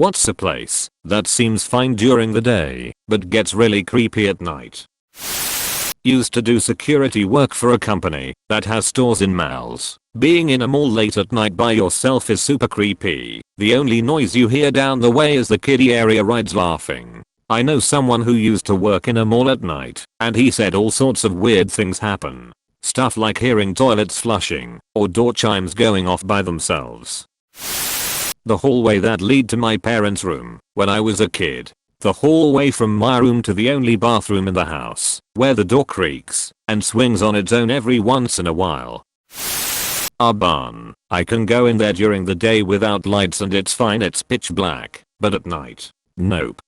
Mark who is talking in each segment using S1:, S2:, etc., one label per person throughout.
S1: What's a place that seems fine during the day, but gets really creepy at night? Used to do security work for a company that has stores in malls. Being in a mall late at night by yourself is super creepy. The only noise you hear down the way is the kiddie area rides laughing. I know someone who used to work in a mall at night, and he said all sorts of weird things happen. Stuff like hearing toilets flushing, or door chimes going off by themselves. The hallway that lead to my parents' room, when I was a kid. The hallway from my room to the only bathroom in the house, where the door creaks and swings on its own every once in a while. Our barn. I can go in there during the day without lights and it's fine, it's pitch black, but at night, nope.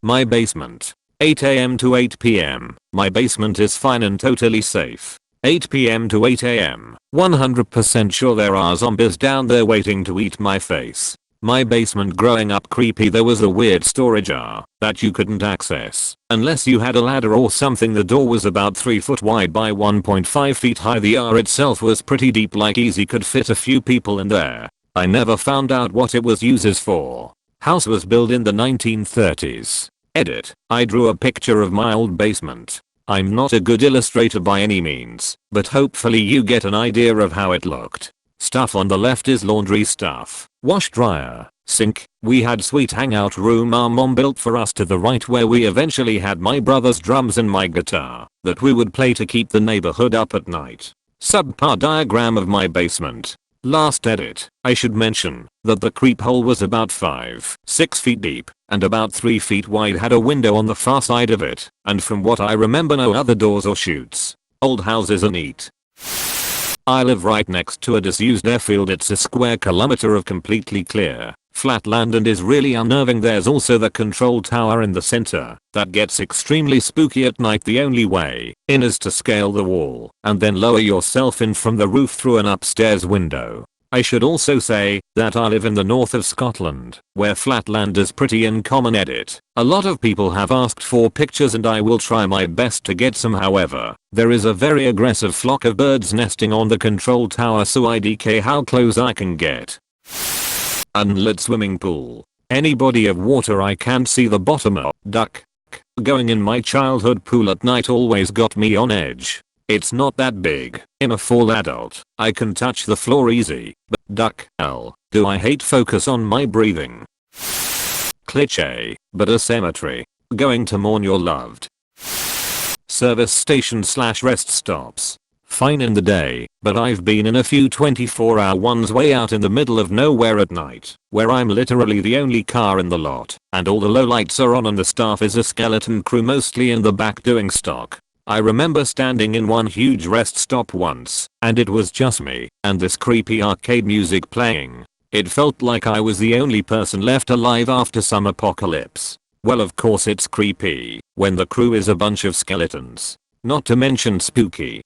S1: My basement. 8 AM to 8 PM. My basement is fine and totally safe. 8 PM to 8 AM. 100% sure there are zombies down there waiting to eat my face. My basement growing up creepy, there was a weird storage jar that you couldn't access unless you had a ladder or something. The door was about 3 foot wide by 1.5 feet high. The jar itself was pretty deep, like easy could fit a few people in there. I never found out what it was used for. House was built in the 1930s. Edit. I drew a picture of my old basement. I'm not a good illustrator by any means, but hopefully you get an idea of how it looked. Stuff on the left is laundry stuff, wash dryer, sink. We had sweet hangout room our mom built for us to the right, where we eventually had my brother's drums and my guitar that we would play to keep the neighborhood up at night. Subpar diagram of my basement. Last edit. I should mention that the creep hole was about 5-6 feet deep and about 3 feet wide, had a window on the far side of it, and from what I remember no other doors or chutes. Old houses are neat. I live right next to a disused airfield. It's a square kilometer of completely clear, flat land and is really unnerving. There's also the control tower in the center that gets extremely spooky at night. The only way in is to scale the wall and then lower yourself in from the roof through an upstairs window. I should also say that I live in the north of Scotland, where flat land is pretty uncommon. Edit. A lot of people have asked for pictures and I will try my best to get some. However, there is a very aggressive flock of birds nesting on the control tower, so IDK how close I can get. Unlit swimming pool. Any body of water I can't see the bottom of. Duck. Going in my childhood pool at night always got me on edge. It's not that big. I'm a full adult. I can touch the floor easy. But duck, hell, do I hate focus on my breathing. Cliché, but a cemetery. Going to mourn your loved. Service station / rest stops. Fine in the day, but I've been in a few 24-hour ones way out in the middle of nowhere at night, where I'm literally the only car in the lot, and all the low lights are on and the staff is a skeleton crew mostly in the back doing stock. I remember standing in one huge rest stop once, and it was just me and this creepy arcade music playing. It felt like I was the only person left alive after some apocalypse. Well, of course it's creepy when the crew is a bunch of skeletons. Not to mention spooky.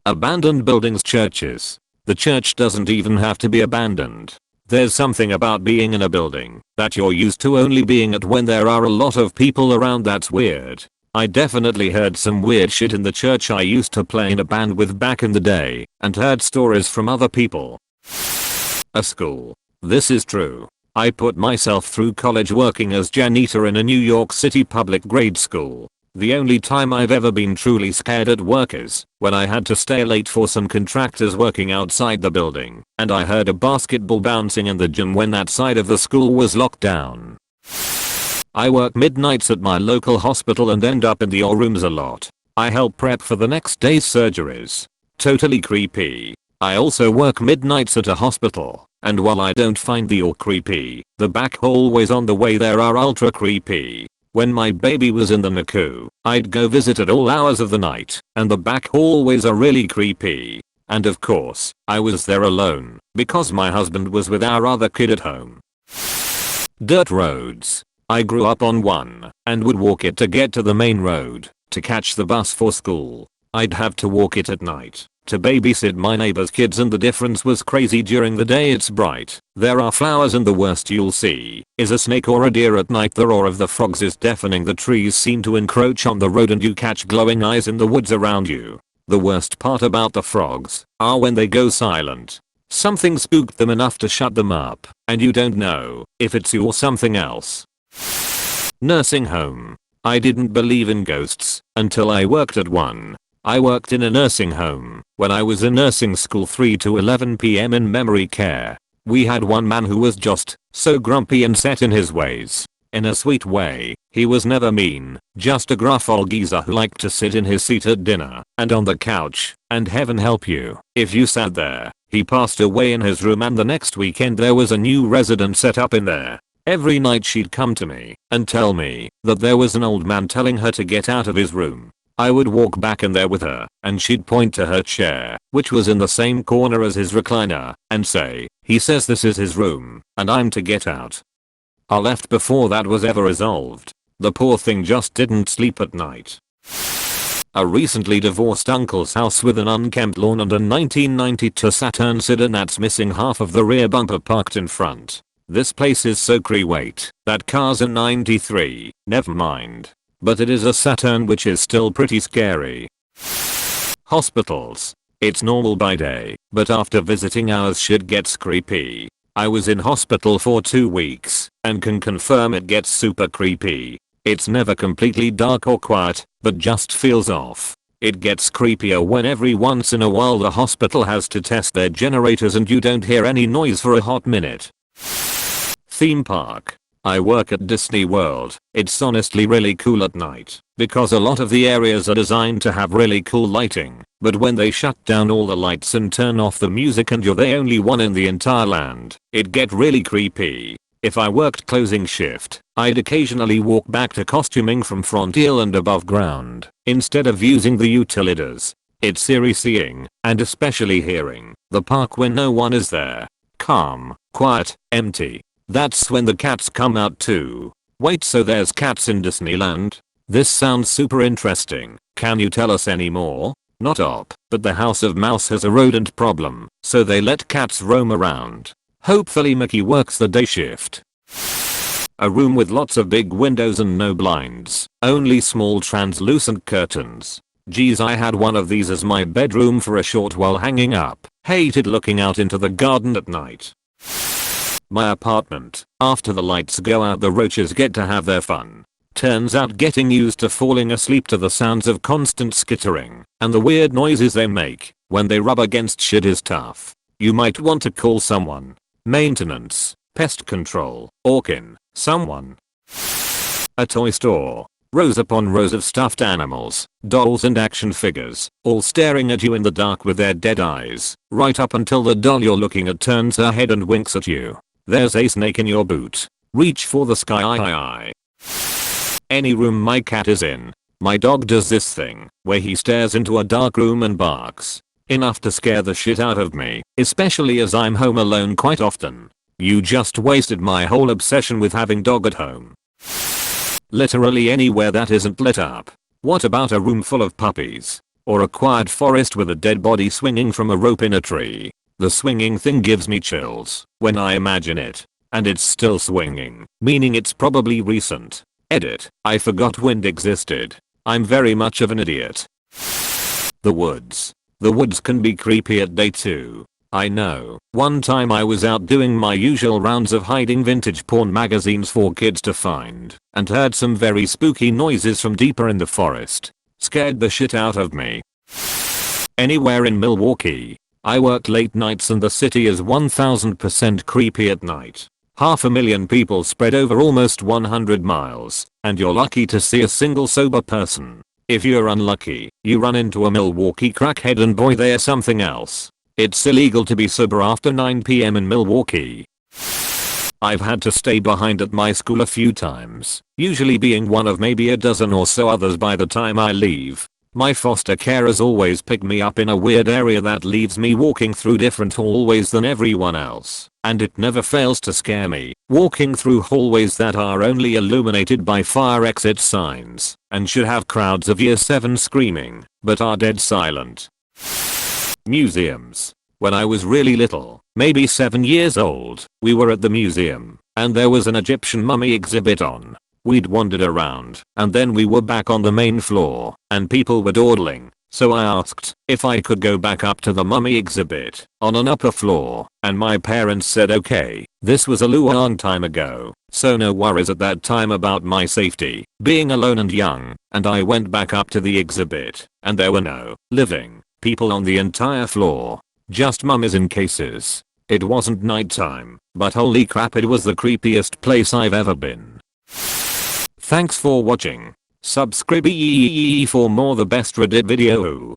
S1: Abandoned buildings. Churches. The church doesn't even have to be abandoned. There's something about being in a building that you're used to only being at when there are a lot of people around that's weird. I definitely heard some weird shit in the church I used to play in a band with back in the day, and heard stories from other people. A school. This is true. I put myself through college working as janitor in a New York City public grade school. The only time I've ever been truly scared at work is when I had to stay late for some contractors working outside the building, and I heard a basketball bouncing in the gym when that side of the school was locked down. I work midnights at my local hospital and end up in the OR rooms a lot. I help prep for the next day's surgeries. Totally creepy. I also work midnights at a hospital, and while I don't find the OR creepy, the back hallways on the way there are ultra creepy. When my baby was in the NICU, I'd go visit at all hours of the night, and the back hallways are really creepy. And of course, I was there alone, because my husband was with our other kid at home. Dirt roads. I grew up on one, and would walk it to get to the main road, to catch the bus for school. I'd have to walk it at night, to babysit my neighbor's kids, and the difference was crazy. During the day it's bright, there are flowers, and the worst you'll see is a snake or a deer. At night the roar of the frogs is deafening. The trees seem to encroach on the road and you catch glowing eyes in the woods around you. The worst part about the frogs are when they go silent. Something spooked them enough to shut them up, and you don't know if it's you or something else. Nursing home. I didn't believe in ghosts until I worked at one. I worked in a nursing home when I was in nursing school 3 to 11 p.m. in memory care. We had one man who was just so grumpy and set in his ways. In a sweet way, he was never mean, just a gruff old geezer who liked to sit in his seat at dinner and on the couch, and heaven help you if you sat there. He passed away in his room, and the next weekend there was a new resident set up in there. Every night she'd come to me and tell me that there was an old man telling her to get out of his room. I would walk back in there with her, and she'd point to her chair, which was in the same corner as his recliner, and say, "He says this is his room, and I'm to get out." I left before that was ever resolved. The poor thing just didn't sleep at night. A recently divorced uncle's house with an unkempt lawn and a 1992 Saturn sedan that's missing half of the rear bumper parked in front. This place is so wait, that car's a 93, never mind. But it is a Saturn, which is still pretty scary. Hospitals. It's normal by day, but after visiting hours shit gets creepy. I was in hospital for 2 weeks and can confirm it gets super creepy. It's never completely dark or quiet, but just feels off. It gets creepier when every once in a while the hospital has to test their generators and you don't hear any noise for a hot minute. Theme park. I work at Disney World. It's honestly really cool at night because a lot of the areas are designed to have really cool lighting, but when they shut down all the lights and turn off the music and you're the only one in the entire land, it get really creepy. If I worked closing shift, I'd occasionally walk back to costuming from Frontier and above ground instead of using the utilities. It's eerie seeing, and especially hearing, the park when no one is there. Calm, quiet, empty. That's when the cats come out too. Wait, so there's cats in Disneyland? This sounds super interesting. Can you tell us any more? Not op, but the House of Mouse has a rodent problem, so they let cats roam around. Hopefully Mickey works the day shift. A room with lots of big windows and no blinds, only small translucent curtains. Geez, I had one of these as my bedroom for a short while hanging up. Hated looking out into the garden at night. My apartment. After the lights go out, the roaches get to have their fun. Turns out getting used to falling asleep to the sounds of constant skittering and the weird noises they make when they rub against shit is tough. You might want to call someone. Maintenance, pest control, or someone. A toy store. Rows upon rows of stuffed animals, dolls and action figures, all staring at you in the dark with their dead eyes, right up until the doll you're looking at turns her head and winks at you. There's a snake in your boot. Reach for the sky. Any room my cat is in, my dog does this thing where he stares into a dark room and barks. Enough to scare the shit out of me, especially as I'm home alone quite often. You just wasted my whole obsession with having dog at home. Literally anywhere that isn't lit up. What about a room full of puppies? Or a quiet forest with a dead body swinging from a rope in a tree? The swinging thing gives me chills when I imagine it. And it's still swinging, meaning it's probably recent. Edit. I forgot wind existed. I'm very much of an idiot. The woods. The woods can be creepy at day too. I know. One time I was out doing my usual rounds of hiding vintage porn magazines for kids to find and heard some very spooky noises from deeper in the forest. Scared the shit out of me. Anywhere in Milwaukee. I work late nights and the city is 1000% creepy at night. 500,000 people spread over almost 100 miles, and you're lucky to see a single sober person. If you're unlucky, you run into a Milwaukee crackhead, and boy, they're something else. It's illegal to be sober after 9 p.m. in Milwaukee. I've had to stay behind at my school a few times, usually being one of maybe a dozen or so others by the time I leave. My foster carers always pick me up in a weird area that leaves me walking through different hallways than everyone else, and it never fails to scare me, walking through hallways that are only illuminated by fire exit signs and should have crowds of year 7 screaming, but are dead silent. Museums. When I was really little, maybe 7 years old, we were at the museum, and there was an Egyptian mummy exhibit on. We'd wandered around, and then we were back on the main floor, and people were dawdling, So I asked if I could go back up to the mummy exhibit on an upper floor, and my parents said okay. This was a long time ago, so no worries at that time about my safety, being alone and young, and I went back up to the exhibit, and there were no living people on the entire floor. Just mummies in cases. It wasn't nighttime, but holy crap, it was the creepiest place I've ever been. Thanks for watching. Subscribe for more the best Reddit video.